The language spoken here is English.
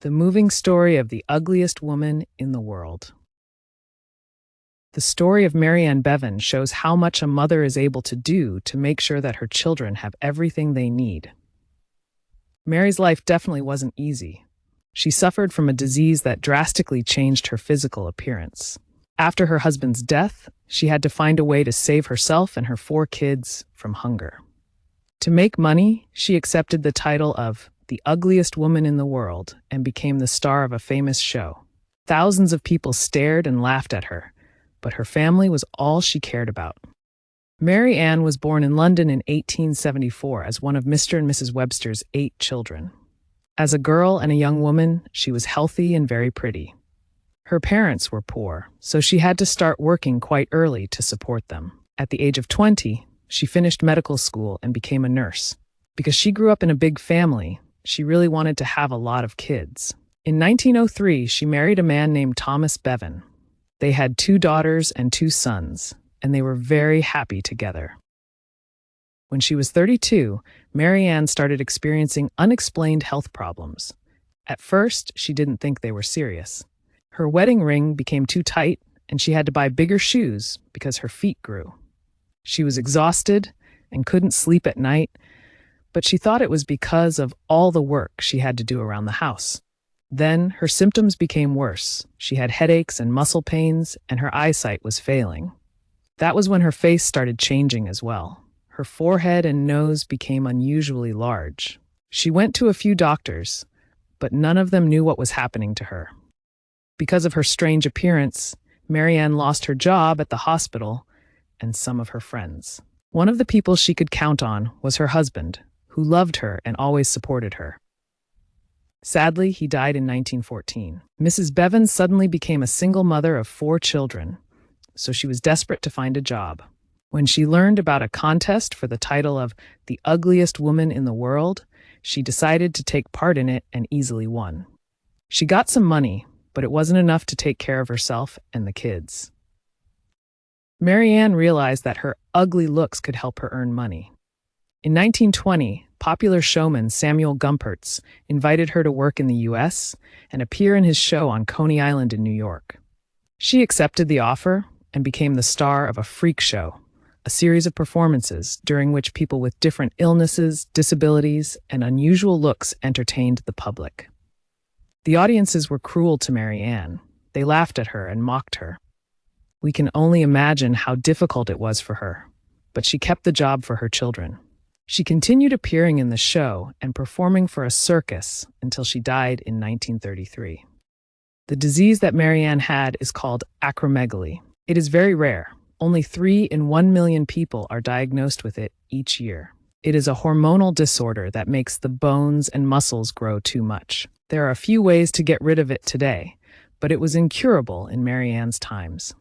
The moving story of the ugliest woman in the world. The story of Mary Ann Bevan shows how much a mother is able to do to make sure that her children have everything they need. Mary's life definitely wasn't easy. She suffered from a disease that drastically changed her physical appearance. After her husband's death, she had to find a way to save herself and her 4 kids from hunger. To make money, she accepted the title of the ugliest woman in the world and became the star of a famous show. Thousands of people stared and laughed at her, but her family was all she cared about. Mary Ann was born in London in 1874 as one of Mr. and Mrs. Webster's 8 children. As a girl and a young woman, she was healthy and very pretty. Her parents were poor, so she had to start working quite early to support them. At the age of 20, she finished medical school and became a nurse. Because she grew up in a big family, she really wanted to have a lot of kids. In 1903, she married a man named Thomas Bevan. They had 2 daughters and 2 sons, and they were very happy together. When she was 32, Mary Ann started experiencing unexplained health problems. At first, she didn't think they were serious. Her wedding ring became too tight, and she had to buy bigger shoes because her feet grew. She was exhausted and couldn't sleep at night, but she thought it was because of all the work she had to do around the house. Then her symptoms became worse. She had headaches and muscle pains, and her eyesight was failing. That was when her face started changing as well. Her forehead and nose became unusually large. She went to a few doctors, but none of them knew what was happening to her. Because of her strange appearance, Mary Ann lost her job at the hospital and some of her friends. One of the people she could count on was her husband, who loved her and always supported her. Sadly, he died in 1914. Mrs. Bevan suddenly became a single mother of 4 children, so she was desperate to find a job. When she learned about a contest for the title of the ugliest woman in the world, she decided to take part in it and easily won. She got some money, but it wasn't enough to take care of herself and the kids. Mary Ann realized that her ugly looks could help her earn money. In 1920, popular showman Samuel Gumpertz invited her to work in the U.S. and appear in his show on Coney Island in New York. She accepted the offer and became the star of a freak show, a series of performances during which people with different illnesses, disabilities, and unusual looks entertained the public. The audiences were cruel to Mary Ann. They laughed at her and mocked her. We can only imagine how difficult it was for her, but she kept the job for her children. She continued appearing in the show and performing for a circus until she died in 1933. The disease that Mary Ann had is called acromegaly. It is very rare. Only 3 in 1 million people are diagnosed with it each year. It is a hormonal disorder that makes the bones and muscles grow too much. There are a few ways to get rid of it today, but it was incurable in Mary Ann's times.